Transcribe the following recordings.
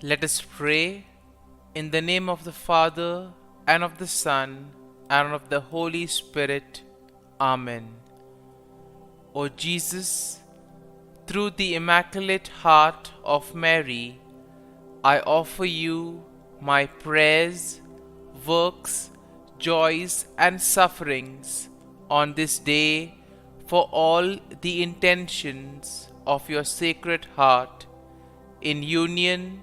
Let us pray in the name of the Father, and of the Son, and of the Holy Spirit. Amen. O Jesus, through the Immaculate Heart of Mary, I offer you my prayers, works, joys, and sufferings on this day for all the intentions of your Sacred Heart, in union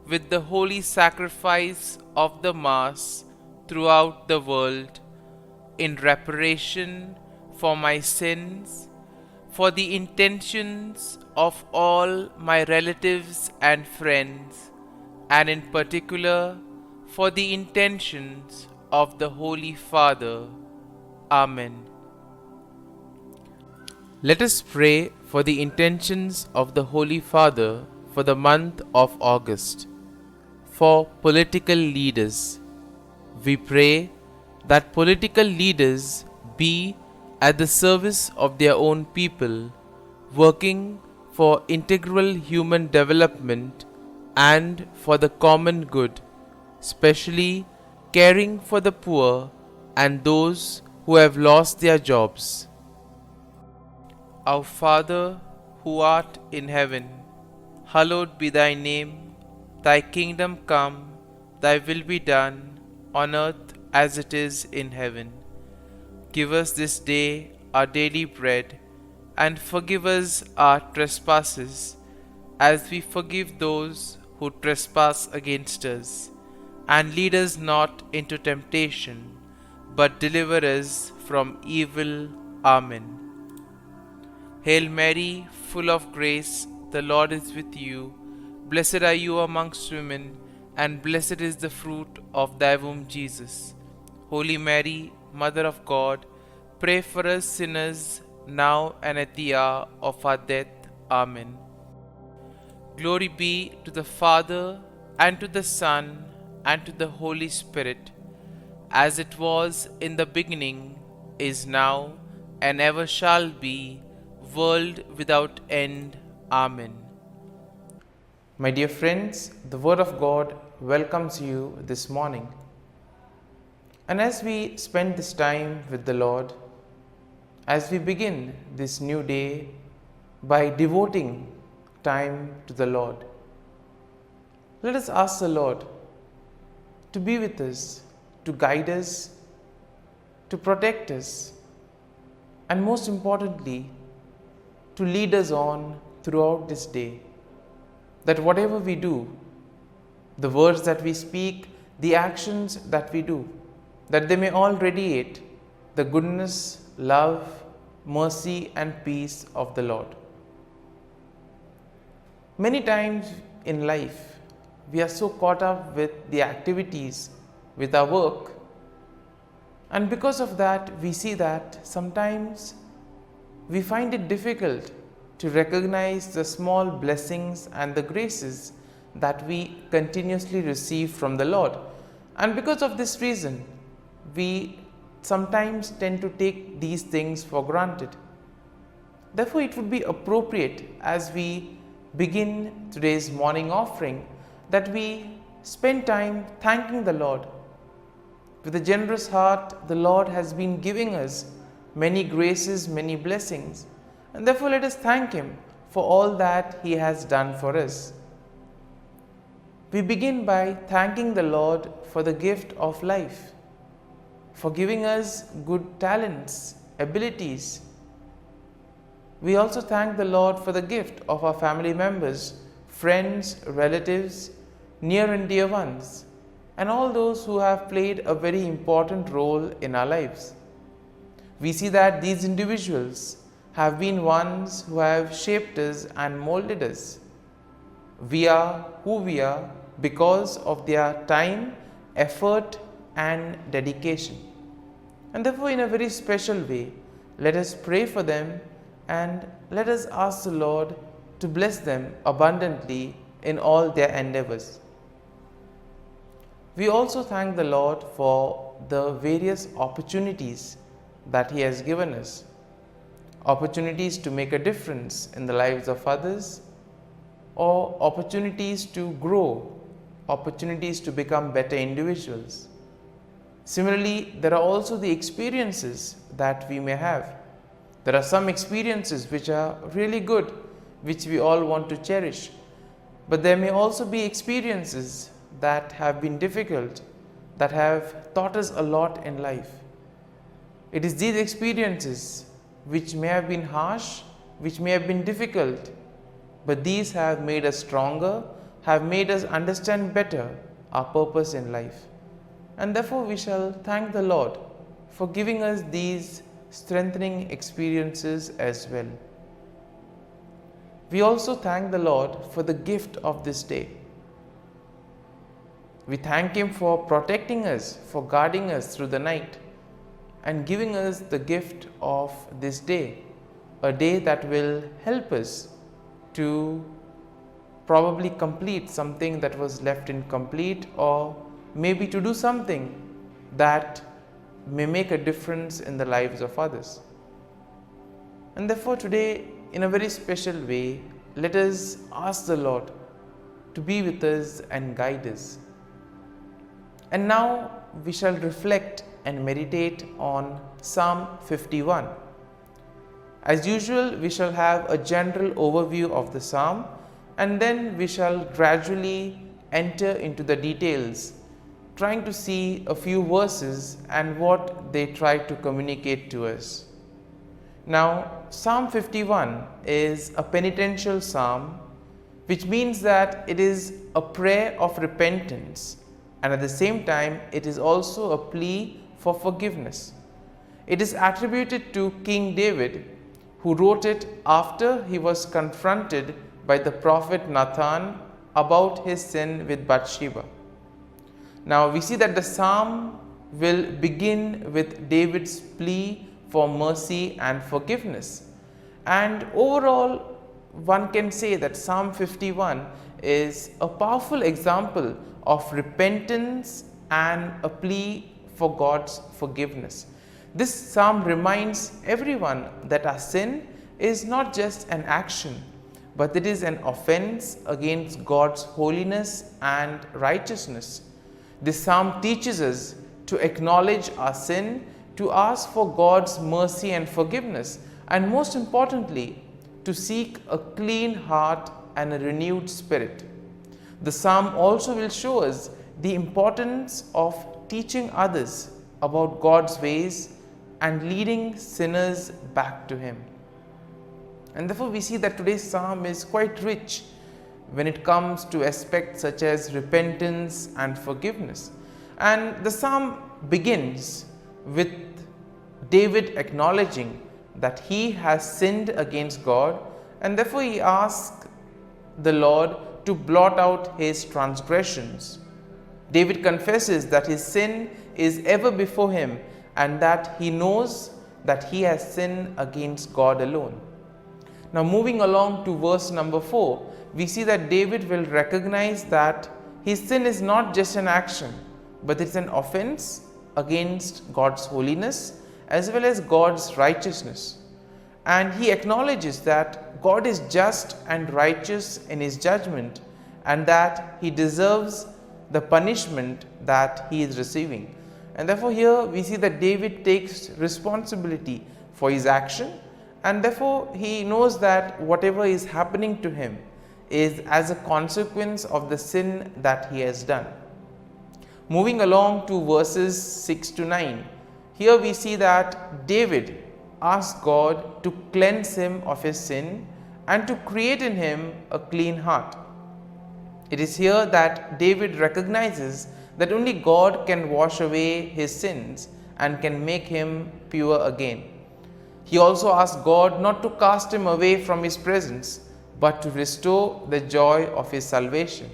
with the holy sacrifice of the Mass throughout the world, in reparation for my sins, for the intentions of all my relatives and friends, and in particular for the intentions of the Holy Father. Amen. Let us pray for the intentions of the Holy Father for the month of August. For political leaders, we pray that political leaders be at the service of their own people, working for integral human development and for the common good, especially caring for the poor and those who have lost their jobs. Our Father, who art in heaven, hallowed be thy name. Thy kingdom come, thy will be done, on earth as it is in heaven. Give us this day our daily bread, and forgive us our trespasses, as we forgive those who trespass against us. And lead us not into temptation, but deliver us from evil. Amen. Hail Mary, full of grace, the Lord is with you. Blessed are you amongst women, and blessed is the fruit of thy womb, Jesus. Holy Mary, Mother of God, pray for us sinners, now and at the hour of our death. Amen. Glory be to the Father, and to the Son, and to the Holy Spirit, as it was in the beginning, is now, and ever shall be, world without end. Amen. My dear friends, the Word of God welcomes you this morning. And as we spend this time with the Lord, as we begin this new day by devoting time to the Lord, let us ask the Lord to be with us, to guide us, to protect us, and most importantly, to lead us on throughout this day. That whatever we do, the words that we speak, the actions that we do, that they may all radiate the goodness, love, mercy, and peace of the Lord. Many times in life, we are so caught up with the activities, with our work, and because of that, we see that sometimes we find it difficult to recognize the small blessings and the graces that we continuously receive from the Lord. And because of this reason, we sometimes tend to take these things for granted. Therefore, it would be appropriate as we begin today's morning offering that we spend time thanking the Lord. With a generous heart, the Lord has been giving us many graces, many blessings, and therefore let us thank Him for all that He has done for us. We begin by thanking the Lord for the gift of life, for giving us good talents, abilities. We also thank the Lord for the gift of our family members, friends, relatives, near and dear ones, and all those who have played a very important role in our lives. We see that these individuals have been ones who have shaped us and molded us. We are who we are because of their time, effort, and dedication. And therefore, in a very special way, let us pray for them and let us ask the Lord to bless them abundantly in all their endeavors. We also thank the Lord for the various opportunities that He has given us. Opportunities to make a difference in the lives of others, or opportunities to grow opportunities to become better individuals. Similarly, there are also the experiences that we may have. There are some experiences which are really good, which we all want to cherish. But there may also be experiences that have been difficult, that have taught us a lot in life. It is these experiences which may have been harsh, which may have been difficult, but these have made us stronger, have made us understand better our purpose in life. And therefore we shall thank the Lord for giving us these strengthening experiences as well. We also thank the Lord for the gift of this day. We thank Him for protecting us, for guarding us through the night, and giving us the gift of this day, a day that will help us to probably complete something that was left incomplete, or maybe to do something that may make a difference in the lives of others. And therefore today, in a very special way, let us ask the Lord to be with us and guide us. And now we shall reflect and meditate on Psalm 51. As usual, we shall have a general overview of the psalm, and then we shall gradually enter into the details, trying to see a few verses and what they try to communicate to us. Now, Psalm 51 is a penitential psalm, which means that it is a prayer of repentance, and at the same time it is also a plea for forgiveness. It is attributed to King David, who wrote it after he was confronted by the prophet Nathan about his sin with Bathsheba. Now we see that the psalm will begin with David's plea for mercy and forgiveness, and overall one can say that Psalm 51 is a powerful example of repentance and a plea for God's forgiveness. This psalm reminds everyone that our sin is not just an action, but it is an offense against God's holiness and righteousness. This psalm teaches us to acknowledge our sin, to ask for God's mercy and forgiveness, and most importantly, to seek a clean heart and a renewed spirit. The psalm also will show us the importance of teaching others about God's ways and leading sinners back to Him. And therefore we see that today's psalm is quite rich when it comes to aspects such as repentance and forgiveness. And the psalm begins with David acknowledging that he has sinned against God, and therefore he asks the Lord to blot out his transgressions. David confesses that his sin is ever before him, and that he knows that he has sinned against God alone. Now moving along to verse number 4, we see that David will recognize that his sin is not just an action, but it's an offense against God's holiness as well as God's righteousness. And he acknowledges that God is just and righteous in his judgment, and that he deserves the punishment that he is receiving. And therefore here we see that David takes responsibility for his action, and therefore he knows that whatever is happening to him is as a consequence of the sin that he has done. Moving along to verses 6 to 9, here we see that David asks God to cleanse him of his sin and to create in him a clean heart. It is here that David recognizes that only God can wash away his sins and can make him pure again. He also asks God not to cast him away from his presence, but to restore the joy of his salvation.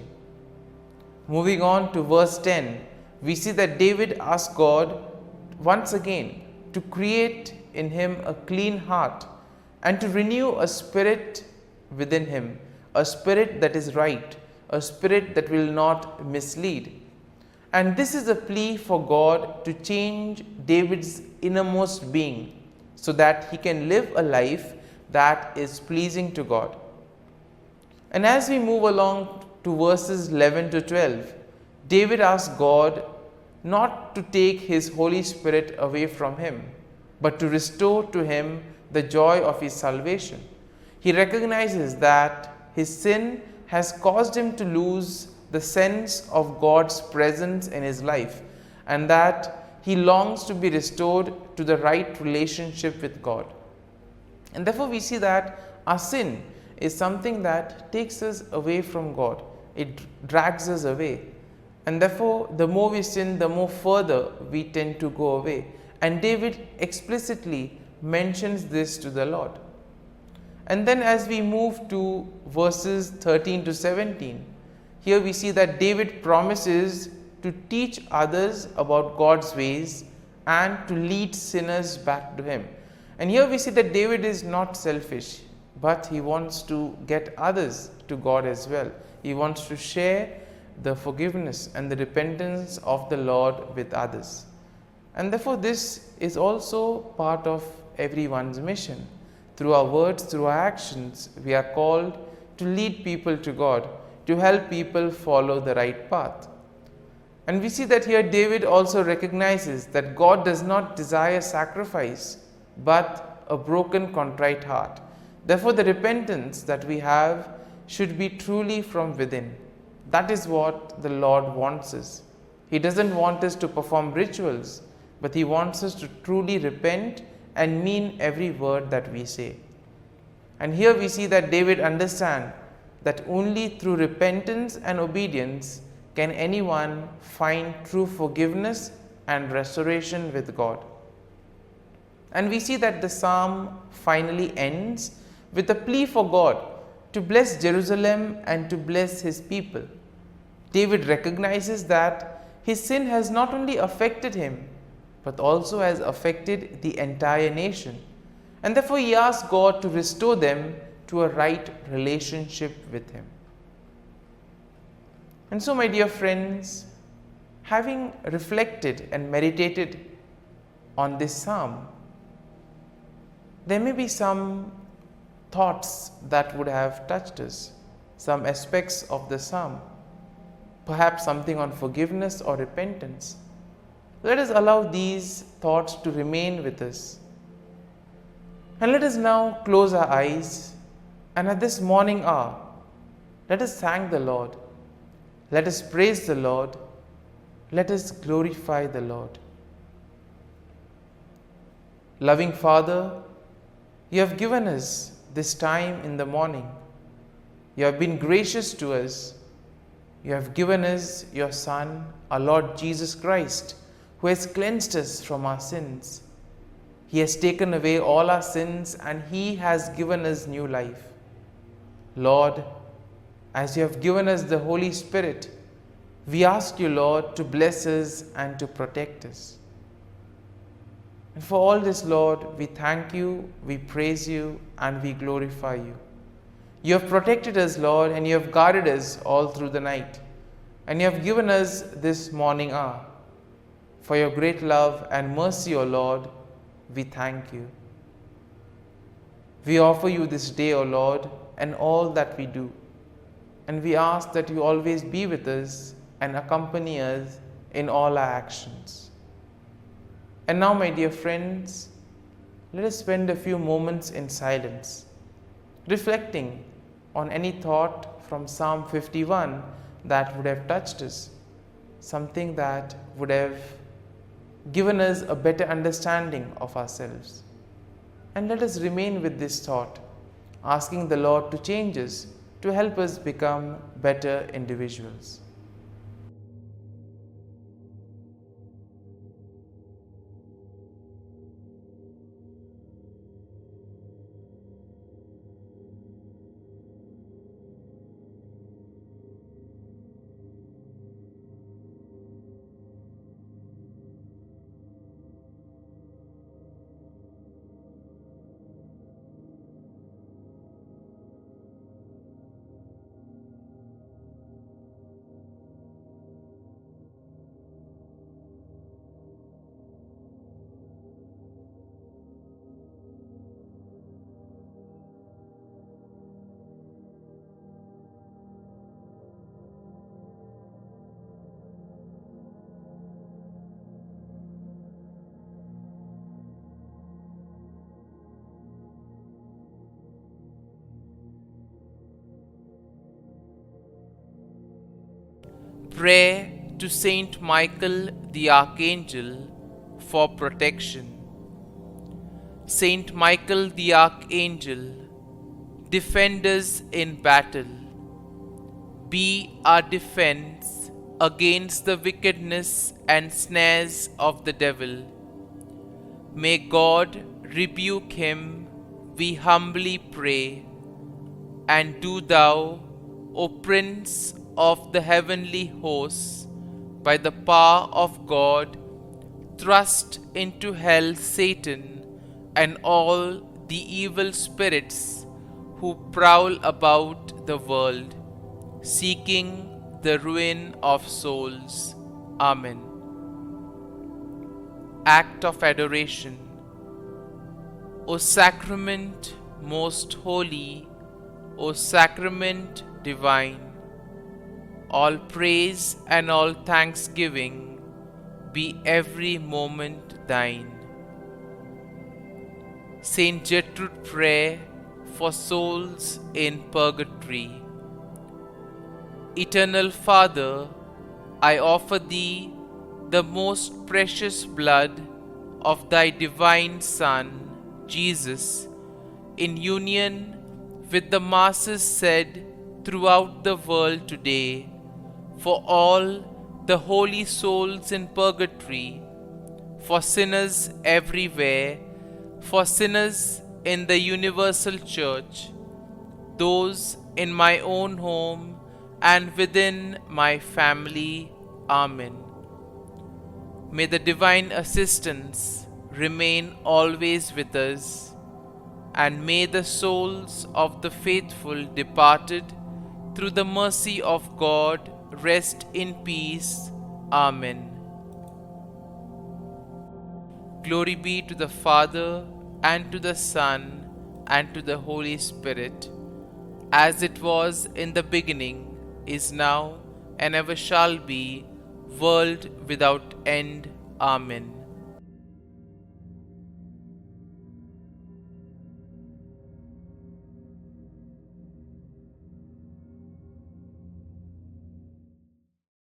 Moving on to verse 10, we see that David asks God once again to create in him a clean heart and to renew a spirit within him, a spirit that is right, a spirit that will not mislead. And this is a plea for God to change David's innermost being so that he can live a life that is pleasing to God. And as we move along to verses 11 to 12, David asked God not to take his Holy Spirit away from him, but to restore to him the joy of his salvation. He recognizes that his sin has caused him to lose the sense of God's presence in his life, and that he longs to be restored to the right relationship with God. And therefore we see that our sin is something that takes us away from God. It drags us away. And therefore, the more we sin, the more further we tend to go away. And David explicitly mentions this to the Lord. And then as we move to verses 13 to 17, here we see that David promises to teach others about God's ways and to lead sinners back to him. And here we see that David is not selfish, but he wants to get others to God as well. He wants to share the forgiveness and the repentance of the Lord with others. And therefore this is also part of everyone's mission. Through our words, through our actions, we are called to lead people to God, to help people follow the right path. And we see that here David also recognizes that God does not desire sacrifice, but a broken, contrite heart. Therefore, the repentance that we have should be truly from within. That is what the Lord wants us. He doesn't want us to perform rituals, but He wants us to truly repent and mean every word that we say. And here we see that David understands that only through repentance and obedience can anyone find true forgiveness and restoration with God. And we see that the psalm finally ends with a plea for God to bless Jerusalem and to bless His people. David recognizes that his sin has not only affected him, but also has affected the entire nation. And therefore he asks God to restore them to a right relationship with Him. And so, my dear friends, having reflected and meditated on this psalm, there may be some thoughts that would have touched us, some aspects of the psalm, perhaps something on forgiveness or repentance. Let us allow these thoughts to remain with us. And let us now close our eyes, and at this morning hour, let us thank the Lord. Let us praise the Lord. Let us glorify the Lord. Loving Father, You have given us this time in the morning. You have been gracious to us. You have given us Your Son, our Lord Jesus Christ, who has cleansed us from our sins. He has taken away all our sins and He has given us new life. Lord, as You have given us the Holy Spirit, we ask You, Lord, to bless us and to protect us. And for all this, Lord, we thank You, we praise You, and we glorify You. You have protected us, Lord, and You have guarded us all through the night. And You have given us this morning hour. For Your great love and mercy, O Lord, we thank You. We offer You this day, O Lord, and all that we do. And we ask that You always be with us and accompany us in all our actions. And now, my dear friends, let us spend a few moments in silence, reflecting on any thought from Psalm 51 that would have touched us, something that would have given us a better understanding of ourselves. And let us remain with this thought, asking the Lord to change us, to help us become better individuals. Prayer to Saint Michael the Archangel for protection. Saint Michael the Archangel, defend us in battle. Be our defense against the wickedness and snares of the devil. May God rebuke him, we humbly pray. And do thou, O Prince of the heavenly hosts, by the power of God, thrust into hell Satan and all the evil spirits who prowl about the world, seeking the ruin of souls. Amen. Act of Adoration. O Sacrament most holy, O Sacrament divine, all praise and all thanksgiving be every moment thine. Saint Gertrude Prayer for souls in purgatory. Eternal Father, I offer Thee the most precious blood of Thy divine Son, Jesus, in union with the masses said throughout the world today, for all the holy souls in purgatory, for sinners everywhere, for sinners in the universal church, those in my own home and within my family. Amen. May the divine assistance remain always with us, and may the souls of the faithful departed through the mercy of God rest in peace. Amen. Glory be to the Father, and to the Son, and to the Holy Spirit, as it was in the beginning, is now, and ever shall be, world without end. Amen.